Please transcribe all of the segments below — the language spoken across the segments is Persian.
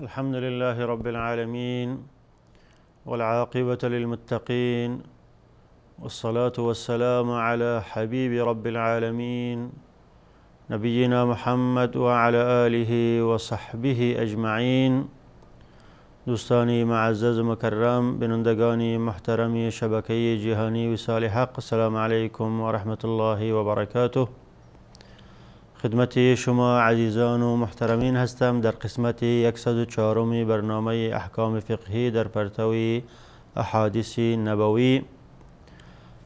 الحمد لله رب العالمين والعاقبة للمتقين والصلاة والسلام على حبيب رب العالمين نبينا محمد وعلى آله وصحبه أجمعين. دوستانی معزز مکرم، بینندگانی محترم شبکه جهانی وصال حق، السلام علیکم و رحمت الله و برکاته. خدمت شما عزیزان و محترمین هستم در قسمت 104 برنامه احکام فقهی در پرتو احادیث نبوی.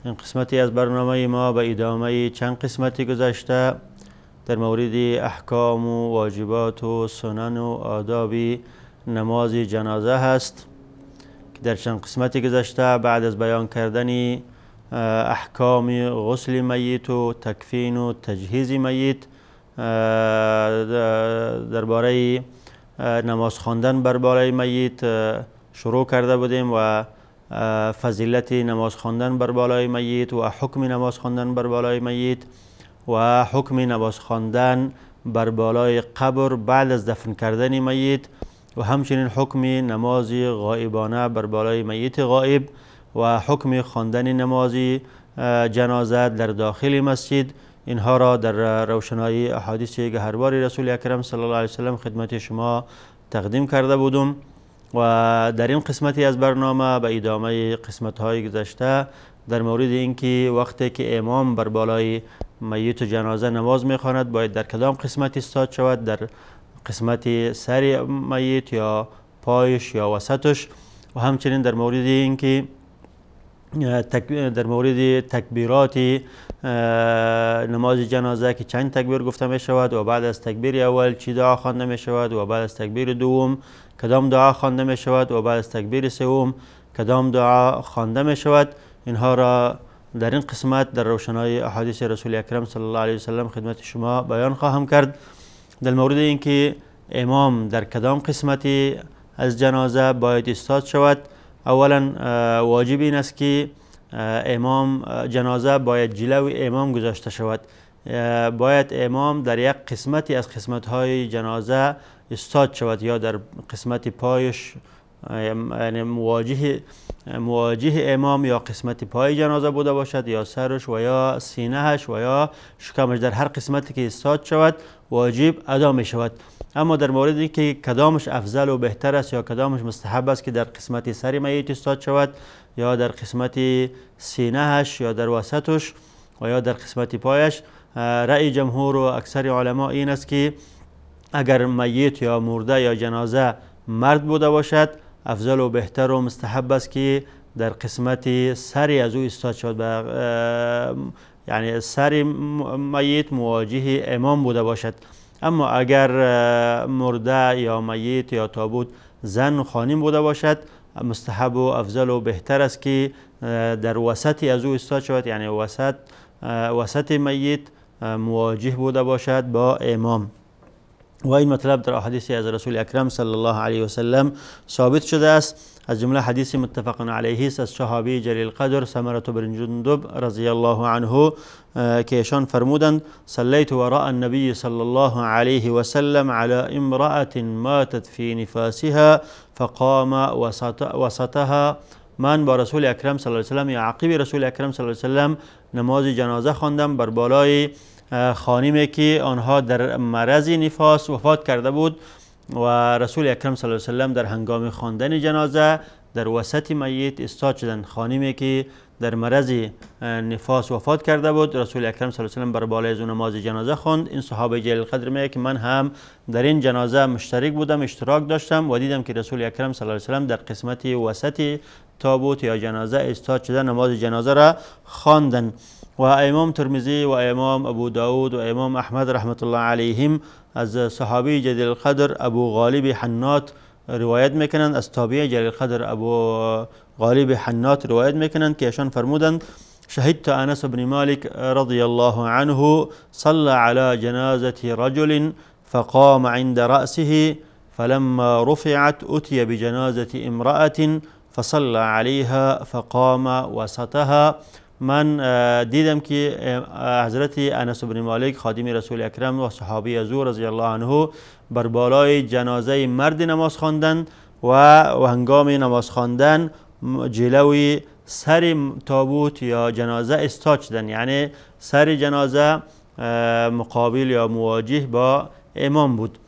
این قسمتی از برنامه ما به ادامه چند قسمتی گذشته در مورد احکام و واجبات و سنن و آداب نماز جنازه هست که در چند قسمتی گذشته بعد از بیان کردن احکام غسل میت و تکفین و تجهیز میت درباره نماز خواندن بر بالای میت شروع کرده بودیم و فضیلت نماز خواندن بر بالای میت و حکم نماز خواندن بر بالای میت و حکم نماز خواندن بر بالای قبر بعد از دفن کردن میت و همچنین حکم نماز غائبانه بر بالای میت غائب و حکم خواندن نماز جنازه در داخل مسجد. اینها را در روشنایی احادیث گهربار رسول اکرم صلی الله علیه وسلم خدمت شما تقدیم کرده بودم و در این قسمتی از برنامه به ادامه قسمت های گذشته در مورد اینکه وقتی که امام بر بالای میت و جنازه نماز میخواند باید در کدام قسمت ایستاد شود، در قسمت سر میت یا پایش یا وسطش، و همچنین در مورد اینکه در مورد تکبیرات نماز جنازه که چند تکبیر گفته می شود و بعد از تکبیر اول چی دعا خوانده می شود و بعد از تکبیر دوم کدام دعا خوانده می شود و بعد از تکبیر سوم کدام دعا خوانده می شود. اینها را در این قسمت در روشنای احادیث رسول اکرم صلی الله علیه وسلم خدمت شما بیان خواهم کرد. در مورد اینکه امام در کدام قسمتی از جنازه باید ایستاد شود، اولا واجب این است که جنازه باید جلو امام گذاشته شود. باید امام در یک قسمتی از قسمت‌های جنازه ایستاد شود، یا در قسمت پایش یعنی مواجه امام یا قسمت پای جنازه بوده باشد، یا سرش و یا سینهش و یا شکمش. در هر قسمتی که ایستاد شود واجب ادا می شود. اما در موردی که کدامش افضل و بهتر است یا کدامش مستحب است که در قسمت سر میت ایستاد شود یا در قسمت سینهش یا در وسطش و یا در قسمت پایش، رأی جمهور و اکثر علما این است که اگر میت یا مرده یا جنازه مرد بوده باشد افضل و بهتر و مستحب است که در قسمت سری از او ایستاد شود، یعنی سر میت مواجه امام بوده باشد. اما اگر مرده یا میت یا تابوت زن و خانم بوده باشد مستحب و افضل و بهتر است که در وسطی از او ایستاد شود، یعنی وسط میت مواجه بوده باشد با امام. و این مطلب در احادیث از رسول اکرم صلی الله علیه و سلم ثابت شده است. از جمله حدیث متفق علیه است از صحابی جلیل قدر سمرة بن جندب رضی الله عنه که ایشان فرمودند صلیت وراء النبی صلی الله علیه و سلم على امرأة ماتت فی نفاسها فقام وسطها. من با رسول اکرم صلی الله علیه و سلم یا عقیب رسول اکرم صلی الله علیه و سلم نماز جنازه خواندم بر بالای خانمی که آنها در مرض نفاس وفات کرده بود و رسول اکرم صلی الله علیه و سلم در هنگام خواندن جنازه در وسط میت ایستاد شدند. خانمی که در مرض نفاس وفات کرده بود رسول اکرم صلی الله علیه و سلم بر بالای از نماز جنازه خواند. این صحابه جلیل قدر میگه که من هم در این جنازه مشترک بودم، اشتراک داشتم و دیدم که رسول اکرم صلی الله علیه و سلم در قسمت وسط تابوت یا جنازه ایستاد شده نماز جنازه را خواندند. و امام ترمذی و امام ابو داود و امام احمد رحمت الله علیهم از صحابی جلیل القدر ابو غالب حنات روایت میکنند، از تابعی جلیل القدر ابو غالب حنات روایت میکنند که ایشان فرمودند شهدت انس بن مالک رضی الله عنه صلى على جنازة رجل فقام عند رأسه فلما رفعت أتي بجنازة امرأة فصلى عليها فقام وسطها. من دیدم که حضرت انس بن مالک خادم رسول اکرم و صحابی از او رضی الله عنه بر بالای جنازه مرد نماز خواندند و هنگام نماز خواندن جلوی سر تابوت یا جنازه استاد شدند، یعنی سر جنازه مقابل یا مواجه با امام بود.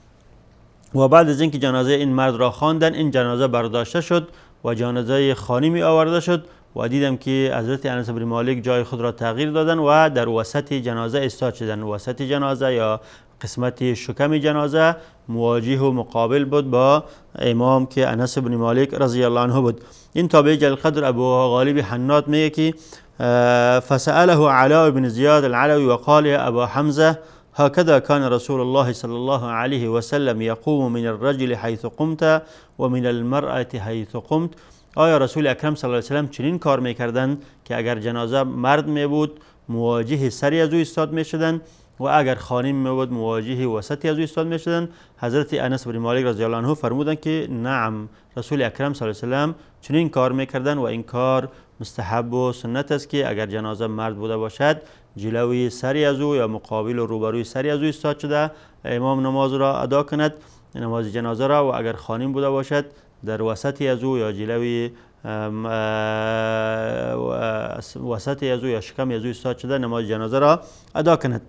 و بعد از اینکه جنازه این مرد را خواندن، این جنازه برداشته شد و جنازه خانمی آورده شد و دیدم که حضرت انس بن مالک جای خود را تغییر دادن و در وسط جنازه استاد شدن. وسط جنازه یا قسمت شکم جنازه مواجه و مقابل بود با امام که انس بن مالک رضی الله عنه بود. این تابعی جلیل القدر ابو غالب حنات میگه که فسأله علاء بن زیاد العلوی وقال يا ابا حمزه هكذا كان رسول الله صلى الله عليه وسلم يقوم من الرجل حيث قمت ومن المرأة حيث قمت. آیا رسول اکرم صلی الله علیه و سلم چنین کار میکردند که اگر جنازه مرد می بود مواجه سری از او ایستاد میشدند و اگر خانم می بود مواجه وسطی از او ایستاد میشدند؟ حضرت انس بن مالک رضی الله عنه فرمودند که نعم، رسول اکرم صلی الله علیه و سلم چنین کار میکردند و این کار مستحب و سنت است که اگر جنازه مرد بوده باشد جلوی سری از او یا مقابل و روبروی سری از او ایستاد شده امام نماز را ادا کند، نماز جنازه را، و اگر خانم بوده باشد در وسطی از او یا جلوی وسطی از او یا شکم از او ایستاد شده نماز جنازه را ادا کند.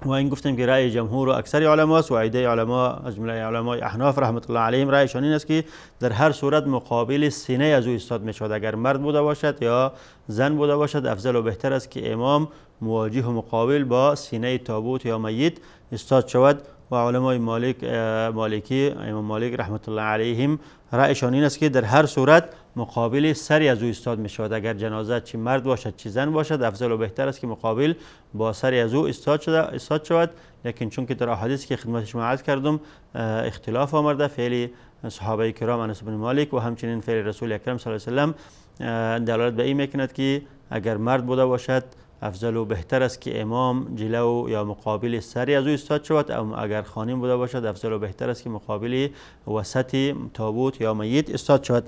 و این گفتیم که رأی جمهور و اکثر علما است و عده علما از جمله علمای احناف رحمت الله علیهم رأیشان این است که در هر صورت مقابل سینه از او ایستاد می شود. اگر مرد بوده باشد یا زن بوده باشد افضل و بهتر است که امام مواجه و مقابل با سینه تابوت یا میت ایستاد شود. و علمای مالکی امام مالک رحمت الله علیهم رأیشان این است که در هر صورت مقابل سری از او ایستاد می شود. اگر جنازه چی مرد باشد چی زن باشد افضل و بهتر است که مقابل با سری از او ایستاد شود. لیکن چون که در احادیثی که خدمت شما عرض کردم اختلاف آمده، فعل صحابه کرام انس بن مالک و همچنین فعل رسول اکرم صلی الله علیه و سلم دلالت به این میکند که اگر مرد بوده باشد افضل و بهتر است که امام جلو یا مقابل سری از او ایستاد شود، اگر خانم بوده باشد افضل و بهتر است که مقابل وسط تابوت یا میت ایستاد شود.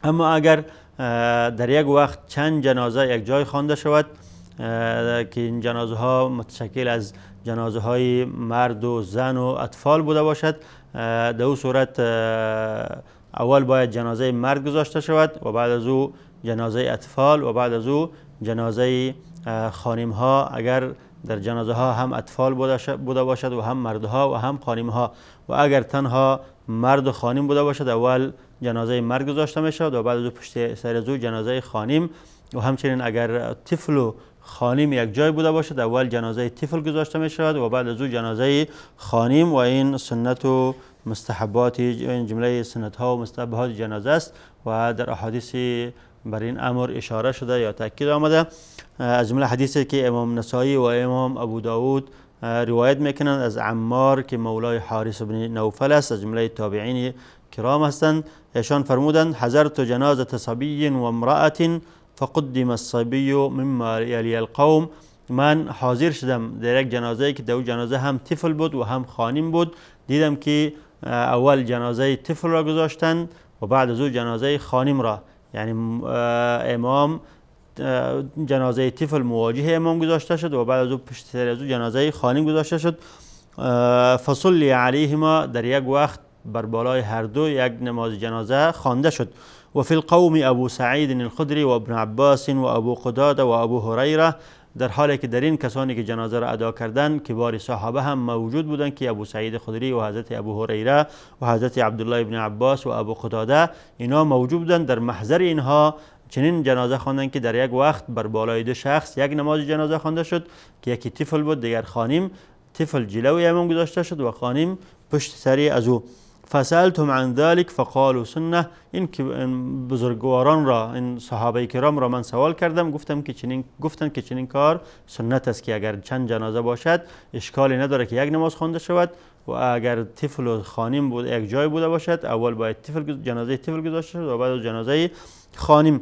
اما اگر در یک وقت چند جنازه یک جای خوانده شود که این جنازه ها متشکل از جنازه های مرد و زن و اطفال بوده باشد، در او صورت اول باید جنازه مرد گذاشته شود و بعد از او جنازه اطفال و بعد از او جنازه خانم ها، اگر در جنازه ها هم اطفال بوده باشد و هم مردها و هم خانم ها، و اگر تنها مرد و خانم بوده باشد اول جنازه مرد گذاشته می شود و بعد از او پشت سر از او جنازه خانم، و همچنین اگر طفل و خانم یک جای بوده باشد اول جنازه طفل گذاشته می شود و بعد از او جنازه خانم. و این سنت و مستحبات، این جمله سنت ها و مستحبات جنازه است و در احادیث بر این امر اشاره شده یا تاکید آمده. از جمله حدیثی که امام نسائی و امام ابو داود روایت میکنند از عمار که مولای حارث بن نوفل است، از جمله تابعین کرام هستند. ایشان فرمودند حضرت جنازه صبی و امرأة فقدم الصبی مما یلی القوم. من حاضر شدم در یک جنازه که در جنازه هم طفل بود و هم خانم بود، دیدم که اول جنازه طفل را گذاشتند و بعد از او جنازه خانم را، یعنی امام جنازه طفل مواجه امام گذاشته شد و بعد از او پشت سر از او جنازه خانم گذاشته شد. فصلی علیهما، در یک وقت بر بالای هر دو یک نماز جنازه خوانده شد. و فی القوم ابو سعید الخدری و ابن عباس و ابو قتاده و ابو هریره، در حالی که در این کسانی که جنازه را ادا کردند کبار صحابه هم موجود بودند که ابو سعید خدری و حضرت ابو هریره و حضرت عبدالله ابن عباس و ابو قتاده اینا موجود بودند. در محضر اینها چنین جنازه خواندند که در یک وقت بر بالای دو شخص یک نماز جنازه خوانده شد که یکی طفل بود دیگر خانم. طفل جلوی امام گذاشته شد و خانم پشت سری از او. فسألتم عن ذلك فقالوا سنه، این که بزرگواران را، این صحابه کرام را من سوال کردم، گفتند که چنین کار سنت است که اگر چند جنازه باشد اشکالی نداره که یک نماز خوانده شود و اگر طفل و خانم بود یک جای بوده باشد اول باید جنازه طفل گذاشته شد و بعد جنازه خانم.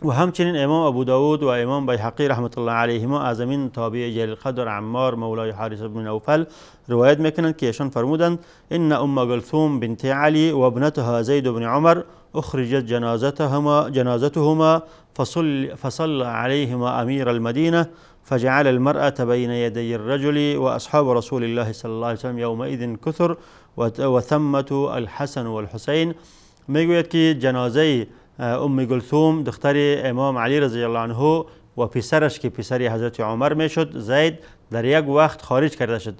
و همچنین امام ابو داود و امام بیهقی رحمت الله علیهما از امین تابع جلیل القدر عمار مولای حارث بن نوفل روایت میکنند که ایشان فرمودند ان ام کلثوم بنت علی و ابنتها زید بن عمر اخرجت جنازتهما فصلى عليهما امير المدينه فجعل المرأة بين يدي الرجل واصحاب رسول الله صلی الله علیه وسلم يومئذ كثر وثمة الحسن والحسين. میگوید که جنازه ام کلثوم دختر امام علی رضی الله عنه و پسرش که پسر حضرت عمر میشد زید در یک وقت خارج کرده شد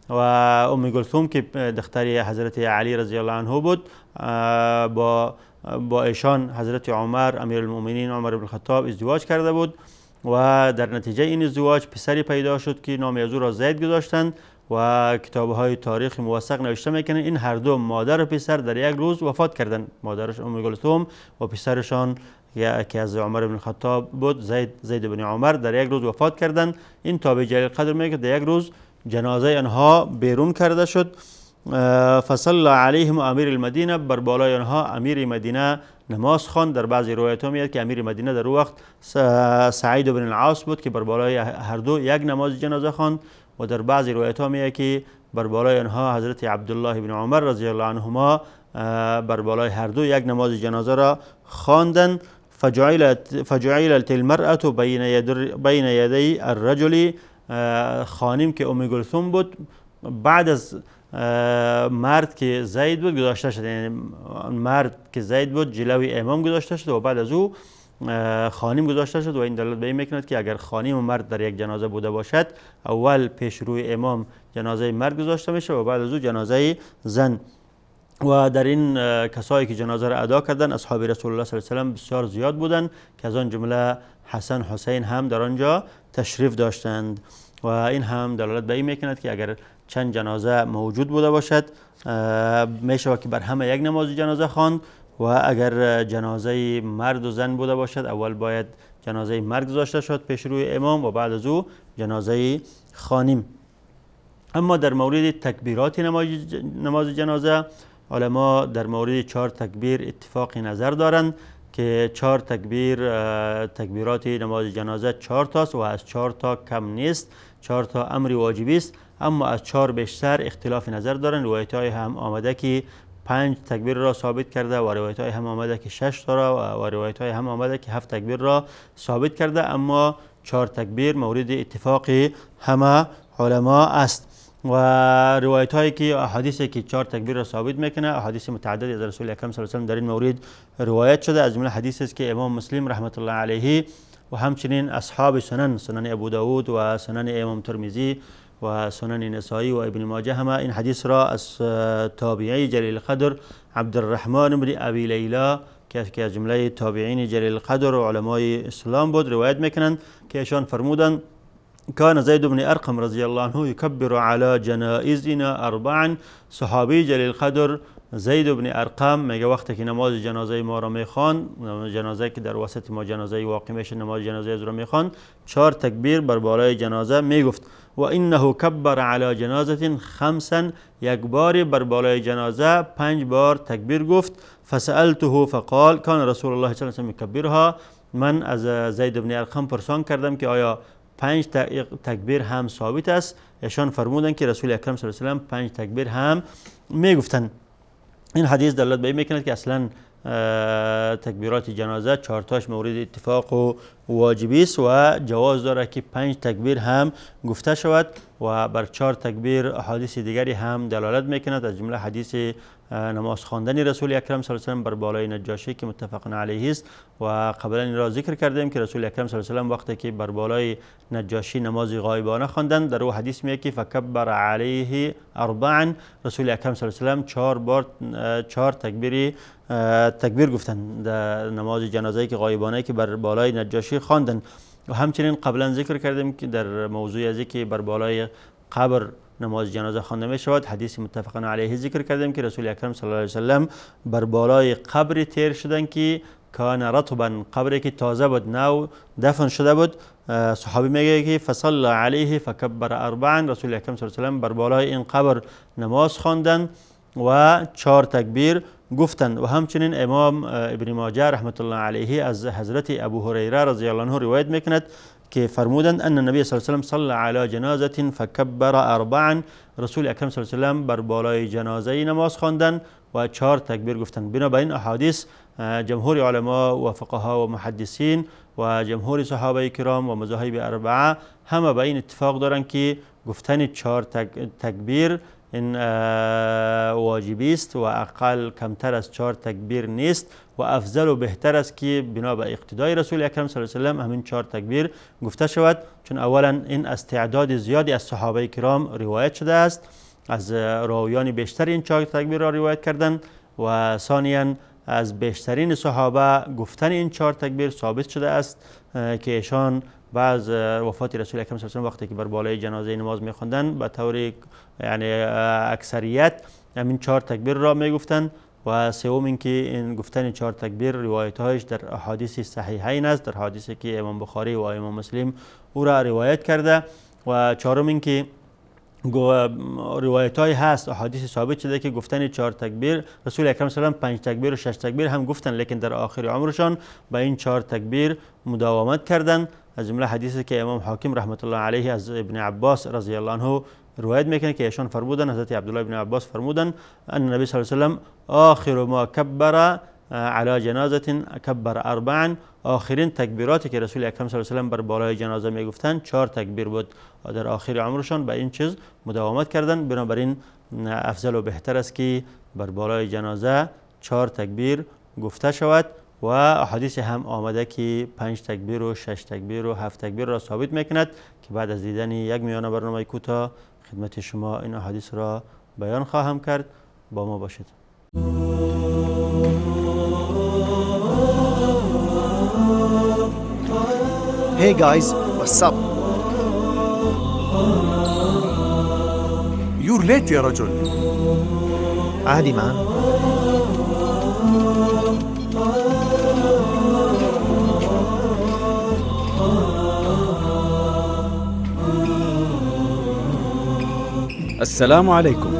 و ام کلثوم که دختر حضرت علی رضی الله عنه بود با ایشان حضرت عمر امیرالمؤمنین عمر بن الخطاب ازدواج کرده بود و در نتیجه این ازدواج پسری پیدا شد که نام او را زید گذاشتند و کتاب‌های تاریخ موثق نوشته میکنند این هر دو مادر و پسر در یک روز وفات کردند. مادرش ام کلثوم و پسرشان که از عمر بن الخطاب بود زید بن عمر در یک روز وفات کردند. این تابع جلیل القدر میگه در یک روز جنازه آنها بیرون کرده شد. فصلى علیهم امیر المدینه، بر بالای آنها امیر مدینه نماز خواند. در بعضی روایت ها میاد که امیر مدینه در وقت سعید بن العاص بود که بر بالای هر دو یک نماز جنازه خواند و در بعضی روایت ها میاد که بر بالای آنها حضرت عبدالله بن عمر رضی الله عنهما بر بالای هر دو یک نماز جنازه را خواندند. فجعلت المرأة بین یدی الرجل، خانم که ام کلثوم بود بعد از مرد که زید بود گذاشته شد، یعنی مرد که زید بود جلوی امام گذاشته شد و بعد از او خانم گذاشته شد و این دلالت به این میکند که اگر خانم و مرد در یک جنازه بوده باشد اول پیش روی امام جنازه مرد گذاشته میشه و بعد از او جنازه زن. و در این کسایی که جنازه را ادا کردن اصحاب رسول الله صلی الله علیه و سلم بسیار زیاد بودند که از آن جمله حسن حسین هم در آنجا تشریف داشتند و این هم دلالت به این میکند که اگر چند جنازه موجود بوده باشد میشه که بر همه یک نماز جنازه خواند و اگر جنازه مرد و زن بوده باشد اول باید جنازه مرد گذاشته شد پیش روی امام و بعد از او جنازه خانم. اما در مورد تکبیرات نماز جنازه علما در مورد 4 تکبیر اتفاق نظر دارند که 4 تکبیرات نماز جنازه 4 تاست و از 4 تا کم نیست، 4 تا امر واجبی است، اما از 4 بیشتر اختلاف نظر دارند. روایت های هم آمده که 5 تکبیر را ثابت کرده و روایت های هم آمده که 6 تا را و روایت های هم آمده که 7 تکبیر را ثابت کرده، اما 4 تکبیر مورد اتفاق همه علما است. و روایت هایی که احادیثی که 4 تکبیر را ثابت میکنه احادیث متعددی از رسول اکرم صلی الله علیه و سلم در این مورد روایت شده، از جمله حدیثی است که امام مسلم رحمت الله علیه و همچنین اصحاب سنن ابو داود و سنن امام ترمذی و سنن نسائی و ابن ماجه همه این حدیث را از تابعی جلیل القدر عبدالرحمن بن ابی لیلا که از جمله تابعین جلیل القدر و علمای اسلام بود روایت میکنند که ایشان فرمودند كان زيد بن ارقم رضی الله عنه يكبر على جنائزنا 4. صحابی جلیل القدر زید بن ارقم میگه وقتی که نماز جنازه ما را میخوان، جنازه که در وسط ما جنازه واقع میشه، نماز جنازه از را میخوان 4 تکبیر بر بالای جنازه میگفت. و انه کبر علی جنازه 5، یک بار بر بالای جنازه 5 بار تکبیر گفت. فسألته فقال كان رسول الله صلی الله علیه و سلم یکبرها، من از زید بن ارقم پرسان کردم که آیا 5 تکبیر هم ثابت است؟ ایشان فرمودند که رسول اکرم صلی الله علیه و سلم 5 تکبیر هم میگفتند. این حدیث دلالت به این میکند که اصلا تکبیرات جنازه 4 تاش مورد اتفاق و واجبی است و جواز داره که 5 تکبیر هم گفته شود و بر 4 تکبیر احادیث دیگری هم دلالت میکند، از جمله حدیث نماز خواندن رسول اکرم صلی الله علیه و سلم بر بالای نجاشی که متفق علیه است و قبلا این را ذکر کردیم که رسول اکرم صلی الله علیه و سلم وقتی که بر بالای نجاشی نماز غایبانه خواندند در او حدیث میگه که فکبر علیه 4، رسول اکرم صلی الله علیه و سلم 4 تکبیر گفتند در نماز جنازه که غایبانه که بر بالای نجاشی خواندند. و همچنین قبلا ذکر کردیم که در موضوع ازی که بر بالای قبر نماز جنازه خوانده می شود حدیث متفق علیه ذکر کردیم که رسول اکرم صلی الله علیه و سلم بر بالای قبر تیر شدند که کان رطبا، قبری که تازه بود نو دفن شده بود. صحابی میگه که فصلى علیه فکبر 4، رسول اکرم صلی الله علیه و سلم بر بالای این قبر نماز خواندند و 4 تکبیر گفتند. و همچنین امام ابن ماجه رحمت الله علیه از حضرت ابو هریره رضی الله عنه روایت میکند که فرمودند ان النبی صلی الله علیه و سلم صلى علی جنازه فکبر اربعا، رسول اکرم صلی الله علیه و سلم بر بالای جنازه نماز خواندند و 4 تکبیر گفتند. بنابراین احادیث جمهور علما و فقها و محدثین و جمهور صحابه کرام و مذاهب اربعه همه به این اتفاق دارند که گفتن 4 تکبیر این واجبی است و اقل کمتر از 4 تکبیر نیست و افضل و بهتر است که بنا به اقتدای رسول اکرم صلی الله علیه و سلم همین 4 تکبیر گفته شود، چون اولا این از تعداد زیادی از صحابه کرام روایت شده است، از راویان بیشتر این 4 تکبیر را روایت کردند و ثانیا از بیشترین صحابه گفتن این 4 تکبیر ثابت شده است که ایشان بعد وفات رسول اکرم صلی الله علیه و وقتی که بر بالای جنازه نماز می‌خواندند به طور یعنی اکثریت همین 4 تکبیر را میگفتند. و سوم اینکه این گفتن 4 تکبیر روایت‌هایش در احادیث صحیحین است، در حدیثی که امام بخاری و امام مسلم او را روایت کرده. و چهارم اینکه روایت های هست احادیث ثابت شده که گفتن 4 تکبیر رسول اکرم صلی الله علیه و 5 تکبیر و 6 تکبیر هم گفتن، لیکن در آخر عمرشان با این 4 تکبیر مداومت کردند. از جمله حدیثی که امام حاکم رحمت الله علیه از ابن عباس رضی الله عنه روایت میکنه که ایشان فرمودن، حضرت عبدالله ابن عباس فرمودن ان نبی صلی الله علیه و سلم آخر ما کبر علی جنازه کبر اربعا، آخرین تکبیراتی که رسول اکرم صلی الله علیه و سلم بر بالای جنازه میگفتند 4 تکبیر بود و در آخر عمرشان به این چیز مداومت کردند. بنابراین افضل و بهتر است که بر بالای جنازه 4 تکبیر گفته شود و احادیث هم آمده که 5 تکبیر و 6 تکبیر و 7 تکبیر را ثابت میکند که بعد از دیدن یک میانه برنامه کوتاه خدمت شما این احادیث را بیان خواهم کرد. با ما باشید. Hey guys, what's up? You're late يا رجل. عادي man. السلام عليكم.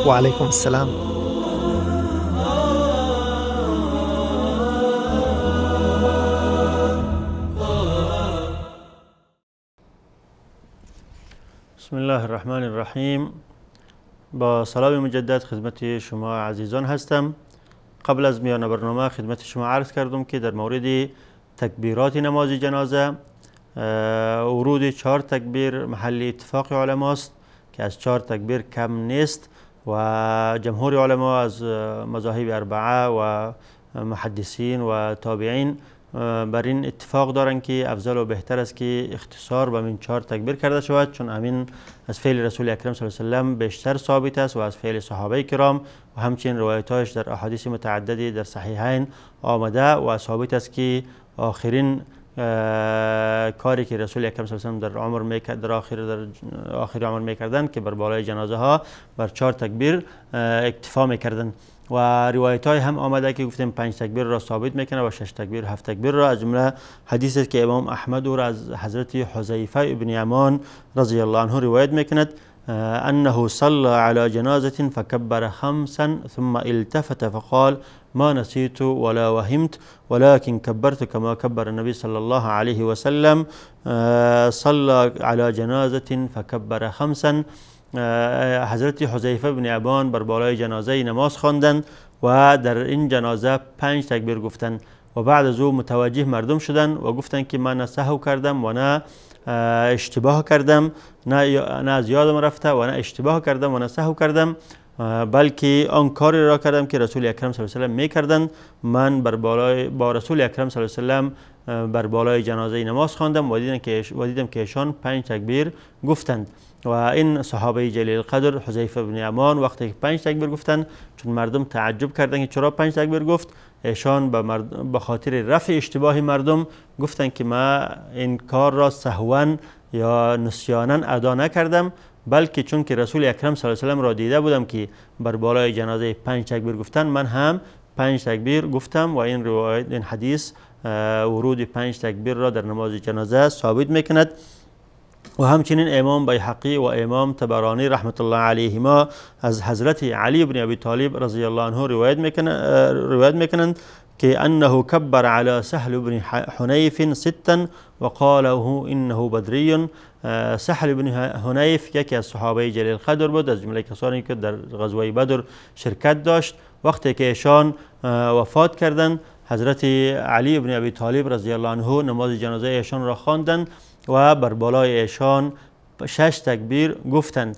وعليكم السلام. بسم الله الرحمن الرحیم. با سلام مجدد خدمت شما عزیزان هستم. قبل از میان برنامه خدمت شما عرض کردم که در مورد تکبیرات نماز جنازه ورود 4 تکبیر محل اتفاق علماست که از 4 تکبیر کم نیست و جمهور علما از مذاهب اربعه و محدثین و تابعین بر این اتفاق دارند که افضل و بهتر است که اختصار به این 4 تکبیر کرده شود، چون امین از فعل رسول اکرم صلی الله علیه و سلم بیشتر ثابت است و از فعل صحابه کرام و همچنین روایت‌هایش در احادیث متعددی در صحیحین آمده و ثابت است که آخرین کاری که رسول اکرم صلی الله علیه و سلم در آخر عمر میکردند که بر بالای جنازه ها بر 4 تکبیر اکتفا میکردند. و روایت های هم آمده که گفتیم 5 تکبیر را ثابت میکنه و 6 تکبیر 7 تکبیر را. از جمله حدیثی که امام احمد او را از حضرت حذیفه ابن یمان رضی الله عنه روایت میکند انه صلى على جنازه فكبر 5 ثم التفت فقال ما نسيت ولا وهمت ولكن كبرت كما كبر النبي صلى الله عليه وسلم صلى على جنازه فكبر 5. حضرت حذیفه بن یمان بر بالای جنازه نماز خواندند و در این جنازه 5 تکبیر گفتند و بعد از او متوجه مردم شدند و گفتند که من نه سهو کردم و نه اشتباه کردم، نه از یادم رفته و نه اشتباه کردم و نه سهو کردم، بلکه آن کاری را کردم که رسول اکرم صلی الله علیه و سلم میکردند. من با رسول اکرم صلی الله علیه و سلم بر بالای جنازه نماز خواندم و دیدم که ایشان 5 تکبیر گفتند. و این صحابه جلیل القدر حذیفه بن یمان وقتی که 5 تکبیر گفتند، چون مردم تعجب کردند که چرا 5 تکبیر گفت، ایشان به خاطر رفع اشتباه مردم گفتند که ما این کار را سهوا یا نسیانا ادا نکردم، بلکه چون که رسول اکرم صلی الله علیه و سلم را دیده بودم که بر بالای جنازه 5 تکبیر گفتند، من هم 5 تکبیر گفتم. و این حدیث ورود 5 تکبیر را در نماز جنازه ثابت میکند. و همچنین امام بیهقی و امام طبرانی رحمت الله علیهما از حضرت علی بن ابی طالب رضی الله عنه روایت میکنند که انه کبر علی سهل بن حنیف ستا وقاله انه بدری. سهل بن حنیف یکی از صحابه جلیل قدر بود، از جمله کسانی که در غزوه بدر شرکت داشت. وقتی که ایشان وفات کردند، حضرت علی بن ابی طالب رضی الله عنه نماز جنازه ایشان را خواندند و بر بالای ایشان 6 تکبیر گفتند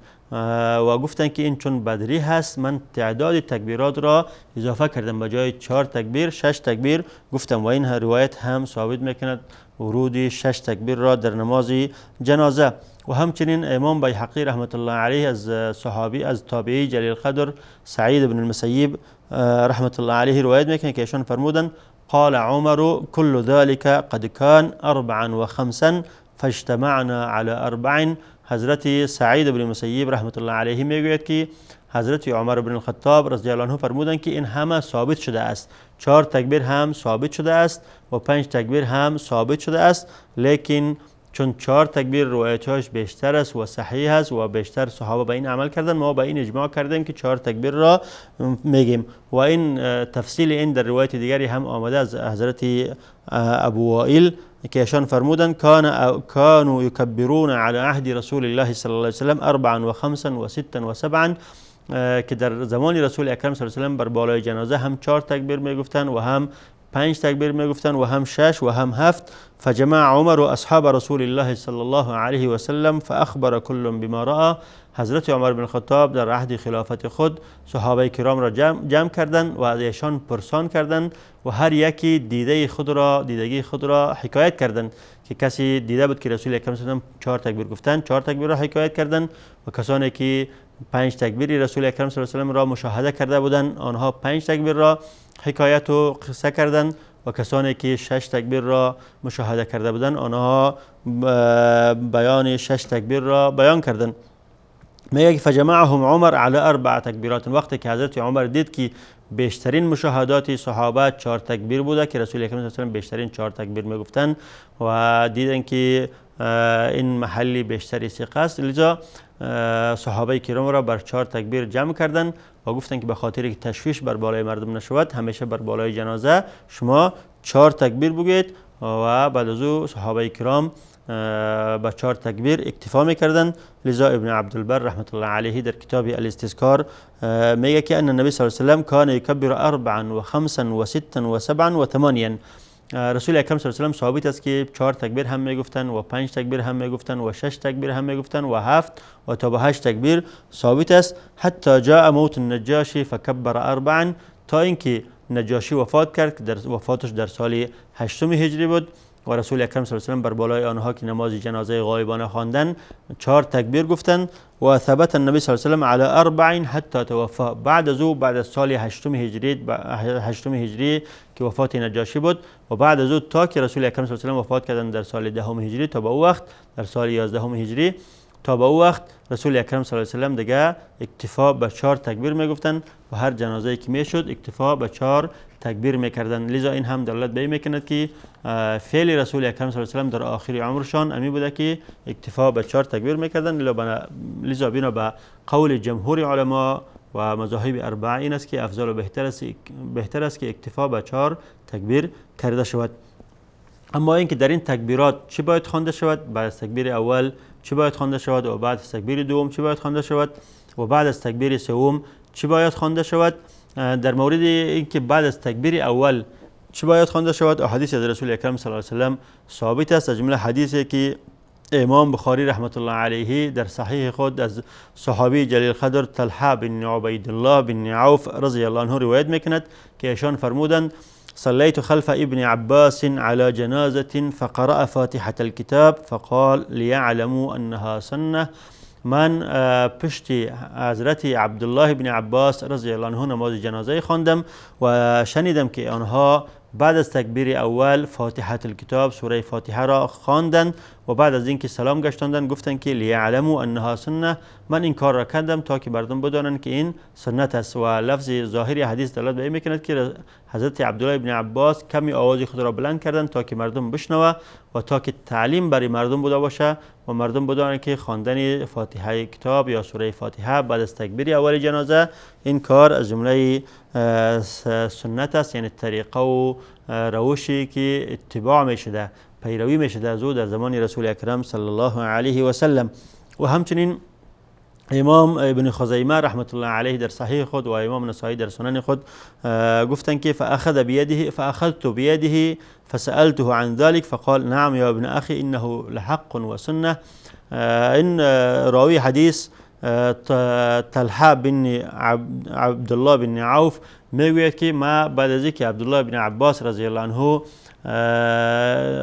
و گفتند که این چون بدری هست من تعداد تکبیرات را اضافه کردم، به جای 4 تکبیر 6 تکبیر گفتم و این روایت هم ثابت میکند ورود 6 تکبیر را در نماز جنازه. و همچنین امام بیهقی رحمت الله علیه از صحابی از تابعی جلیل قدر سعید بن المسیب رحمت الله علیه روایت میکنه که ایشان فرمودند قال عمر كل ذلك قد كان 4 و 5 فاجتمعنا على 4. حضرت سعید بن مسیب رحمت الله علیه میگوید که حضرت عمر بن الخطاب رضی الله عنه فرمودند که این همه ثابت شده است، 4 تکبیر هم ثابت شده است و 5 تکبیر هم ثابت شده است، لیکن چون 4 تکبیر روایتش بیشتر است و صحیح است و بیشتر صحابه به این عمل کردن، ما به این اجماع کردیم که 4 تکبیر را میگیم. و این تفصیل این در روایت دیگری هم آمده از حضرت ابو وائل که ایشان فرمودند کانوا یکبرون علی عهد رسول الله صلی الله علیه و سلم 4 و 5 و 6 و 7 که در زمان رسول اکرم صلی الله علیه و سلم بر بالای جنازه هم 4 تکبیر میگفتند و هم 5 تکبیر میگفتند و هم 6 و هم 7. فجمع عمر و اصحاب رسول الله صلی الله علیه و سلم فاخبر كل بما راى. حضرت عمر بن خطاب در عهد خلافت خود صحابه کرام را جمع کردند و از ایشان پرسان کردند و هر یکی دیدگی خود را حکایت کردند که کسی دیده بود که رسول اکرم صلی الله علیه و 4 تکبیر گفتند 4 تکبیر را حکایت کردند و کسانی که 5 تکبیر رسول اکرم صلی الله علیه و سلم را مشاهده کرده بودند آنها 5 تکبیر را حکایت و قصه کردند و کسانی که 6 تکبیر را مشاهده کرده بودند آنها بیان 6 تکبیر را بیان کردند. میگه فجمعهم عمر علی 4 تکبیرات. وقتی که حضرت عمر دید که بیشترین مشاهدات صحابه 4 تکبیر بوده که رسول اکرم صلی الله علیه و بیشترین 4 تکبیر میگفتند و دیدن که این محلی بیشتری ثقه است، لذا صحابه کرام را بر 4 تکبیر جمع کردند و گفتند که به خاطر که تشویش بر بالای مردم نشود همیشه بر بالای جنازه شما 4 تکبیر بگویید و بعد از او صحابه کرام با 4 تکبیر اکتفا میکردند. لذا ابن عبدالبر رحمت الله علیه در کتاب الاستذکار میگه که ان النبی صلی الله علیه و سلم کان یکبر 4 و 5 و 6 و 7 و 8. رسول اکرم صلی الله علیه و سلم ثابت است که 4 تکبیر هم میگفتند و 5 تکبیر هم میگفتند و 6 تکبیر هم میگفتند و 7 و تا به 8 تکبیر ثابت است. حتی جاء موت النجاشی فکبر 4 تا اینکه نجاشی وفات کرد که در وفاتش در سال 8 هجری بود و رسول اکرم صلی الله علیه و سلم بر بالای آنها که نماز جنازه غایبانه خواندند 4 تکبیر گفتند و ثبت النبی صلی الله علیه و سلم علی 4 حتی توفى. بعد از سال 8 هجری که وفات نجاشی بود و بعد از او تا که رسول اکرم صلی الله علیه و سلم وفات کردند در سال 10 هجری تا به او وقت در سال 11 هجری تا به او وقت رسول اکرم صلی الله علیه و سلم دیگه اکتفا به 4 تکبیر میگفتند و هر جنازه‌ای که میشد اکتفا به 4 تکبیر میکردند. لذا این هم دلالت به این میکند که فعل رسول اکرم صلی الله علیه و سلم در آخر عمرشان امی بوده که اکتفا به 4 تکبیر میکردند. لذا بنا به قول جمهور علما و مذاهب اربعه این است که افضل و بهتر است که اکتفا به 4 تکبیر کرده شود. اما اینکه در این تکبیرات چی باید خوانده شود، بعد از تکبیر اول چی باید خوانده شود و بعد از تکبیر دوم چی باید خوانده شود و بعد از تکبیر سوم چی باید خوانده شود، در مورد اینکه بعد از تکبیر اول چی باید خوانده شود احادیث از رسول اکرم صلی الله علیه و سلم ثابت است. از جمله حدیثی که امام بخاری رحمت الله علیه در صحیح خود از صحابی جلیل قدر طلحه بن عبید الله بن عوف رضی الله عنه روایت میکند که ایشان فرمودند صليت خلف ابن عباس على جنازة فقرأ فاتحة الكتاب فقال ليعلموا أنها سنة. من پشت حضرت عبدالله بن عباس رضی الله عنه نماز جنازه خواندم و شنیدم که آنها بعد از تکبیر اول فاتحه الکتاب سوره فاتحه را خواندند و بعد از اینکه سلام گشتاندن گفتن که لیعلموا انها سنه، من این کار را کردم تا که مردم بدانند که این سنت است. و لفظ ظاهری حدیث دلالت به این میکند که حضرت عبدالله ابن عباس کمی آواز خود را بلند کردند تا که مردم بشنوه و تا که تعلیم برای مردم بوده باشه و مردم بدانند که خواندن فاتحه کتاب یا سوره فاتحه بعد از تکبیر اول جنازه این کار از جمله سنت است، یعنی طریقه و روشی که اتباع میشده، پیروی میشده از او در زمان رسول اکرم صلی الله علیه و سلم. و همچنین امام ابن خزیمه رحمت الله علیه در صحیح خود و امام نسائی در سنن خود گفتن که فاخذت بیده فسألته عن ذلك فقال نعم یا ابن اخی انه لحق و سنه. این راوی حدیث طلحه بن عبدالله بن عوف میگوید که ما بعد از اینکه عبدالله بن عباس رضی الله عنه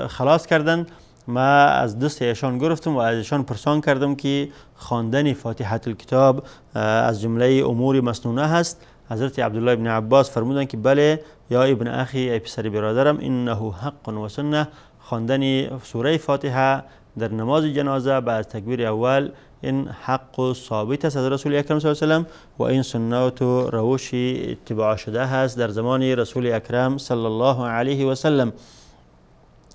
خلاص کردند ما از دست ایشان گرفتم و از ایشان پرسان کردم که خواندن فاتحه الکتاب از جمله امور مسنونه هست. حضرت عبدالله بن عباس فرمودند که بله یا ابن اخی، ای پسر برادرم، انه حق و سنه، خواندن سوره فاتحه در نماز جنازه بعد از تکبیر اول این حق و ثابت است از رسول اکرم صلی الله علیه و سلم و این سنت و روشی اتباع شده هست در زمان رسول اکرم صلی الله علیه و سلم.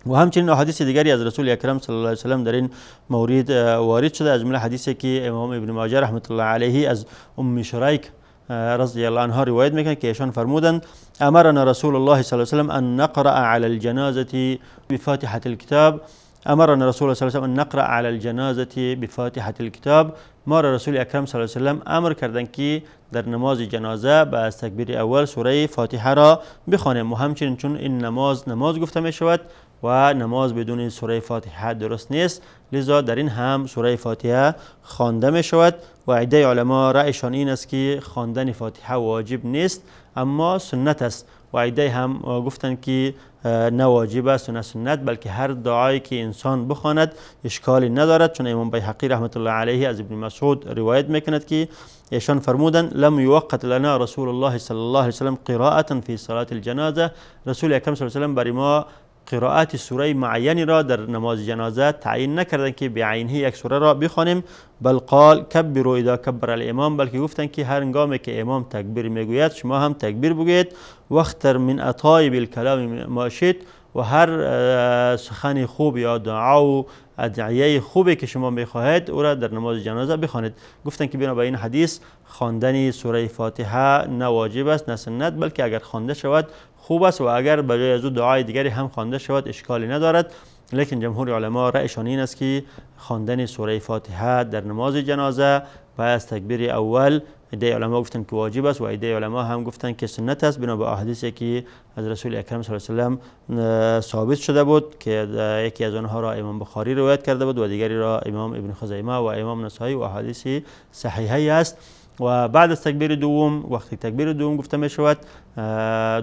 و همچنین احادیث دیگری از رسول اکرم صلی الله علیه و سلم در این مورد وارد شده، از جمله حدیثی که امام ابن ماجه رحمت الله علیه از ام شریک رضی الله عنها روایت میکنه که ایشان فرمودند امرنا رسول الله صلی الله علیه و سلم ان نقرأ علی الجنازه بفاتحه الكتاب. امرنا رسول الله صلی الله علیه و سلم ان نقرأ علی الجنازه بفاتحه الكتاب. ما را رسول اکرم صلی الله علیه و سلم امر کردند که در نماز جنازه با از تکبیر اول سوره فاتحه را بخوانیم. و همچنین چون این نماز گفته می شود و نماز بدون سوره فاتحه درست نیست، لذا در این هم سوره فاتحه خوانده می شود. و عده علما رأیشان این است که خواندن فاتحه واجب نیست اما سنت است، و عده هم گفتند که نه واجب است و نه سنت، بلکه هر دعایی که انسان بخواند اشکالی ندارد، چون امام بیهقی رحمت الله علیه از ابن مسعود روایت میکند که ایشان فرمودند لم یوقت لنا رسول الله صلی الله علیه و سلم قراءة فی صلاة الجنازه. رسول اکرم صلی الله علیه و سلم برای ما قرائت سوره معینی را در نماز جنازه تعیین نکردند که بعینه یک سوره را بخوانیم، بل قال کبروا اذا کبر الامام، بلکه گفتند که هر هنگامی که امام تکبیر میگوید شما هم تکبیر بگویید. واختر من اطایب الکلام ما شئت، و هر سخن خوب یا دعا و ادعیه خوبی که شما میخواهید او را در نماز جنازه بخوانید. گفتند که بنا به این حدیث خواندن سوره فاتحه نه واجب است نه سنت، بلکه اگر خوانده شود خوب است و اگر برای از او دعای دیگری هم خوانده شود اشکالی ندارد. لیکن جمهور علما رأیشان این است که خواندن سوره فاتحه در نماز جنازه و از تکبیر اول عده علما گفتند که واجب است و عده علما هم گفتند که سنت است، بنا به احادیثی که از رسول اکرم صلی الله علیه و سلم ثابت شده بود که یکی از آنها را امام بخاری روایت کرده بود و دیگری را امام ابن خزیمه و امام نسائی و احادیث صحیحه است. و بعد از تکبیر دوم، وقتی تکبیر دوم گفته می شود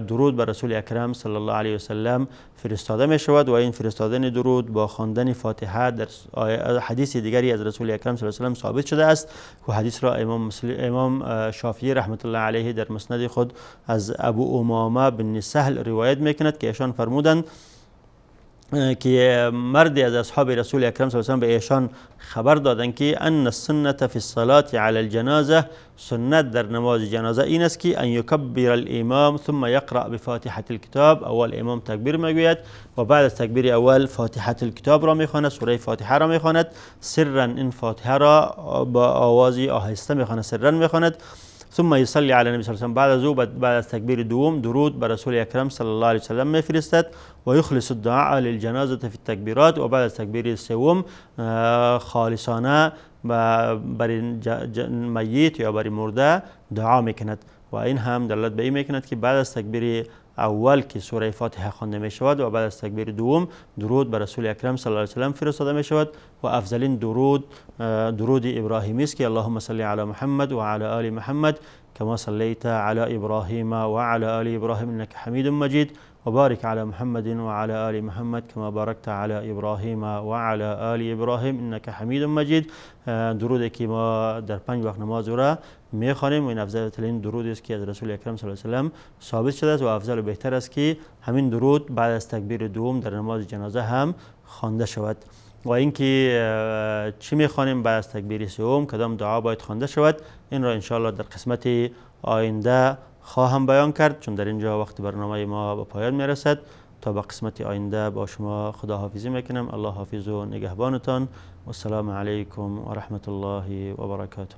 درود بر رسول اکرم صلی الله علیه و سلم فرستاده می شود و این فرستادن درود با خواندن فاتحه در حدیث دیگری از رسول اکرم صلی الله علیه و سلم ثابت شده است و حدیث را امام شافعی رحمت الله علیه در مسند خود از ابو امامه بن سهل روایت میکند که ایشان فرمودند که مردی از اصحاب رسول اکرم صلی الله علیه و سلم به ایشان خبر دادند که ان السنة فی الصلاة علی الجنازه، سنت در نماز جنازه این است که ان یکبر الامام ثم یقرأ بفاتحه الكتاب، اول امام تکبیر میگوید و بعد از تکبیر اول فاتحه الكتاب را میخواند، سوره فاتحه را میخواند سرا، این فاتحه را با آوازی آهسته میخواند، سرا میخواند. ثم يصلي على النبي صلى الله عليه وسلم، بعد از او بعد از تکبیر دوم درود بر رسول اکرم صلی الله علیه و سلم میفرستد و یخلص الدعاء للجنازه فی التکبیرات، و بعد از تکبیر سوم خالصانه برای میت یا برای مرده دعا میکند. و این هم دلالت به این میکند که بعد از تکبیر اول که سوره فاتحه خوانده می شود و بعد از تکبیر دوم درود بر رسول اکرم صلی الله علیه و سلم فرستاده می شود و افضلین درود ابراهیمی است که اللهم صل علی محمد و علی آل محمد كما صليت على إبراهيم وعلى آل إبراهيم إنك حميد مجيد وبارك على محمد وعلى آل محمد كما باركت على إبراهيم وعلى آل إبراهيم إنك حميد مجيد. درودی که ما در 5 وقت نماز را میخوانیم و این افضل ترین درودی است که از رسول اکرم صلی الله علیه و سلم ثابت شده است و افضل و بهتر است که همین درود بعد از تکبیر دوم در نماز جنازه هم خوانده شود. و اینکه چی میخوانیم بعد از تکبیر سوم، کدام دعا باید خوانده شود، این را انشاءالله در قسمت آینده خواهم بیان کرد، چون در اینجا وقت برنامه ما به پایان میرسد. تا به قسمت آینده با شما خداحافظی میکنم. الله حافظ و نگهبانتان. و السلام علیکم و رحمت الله و برکاته.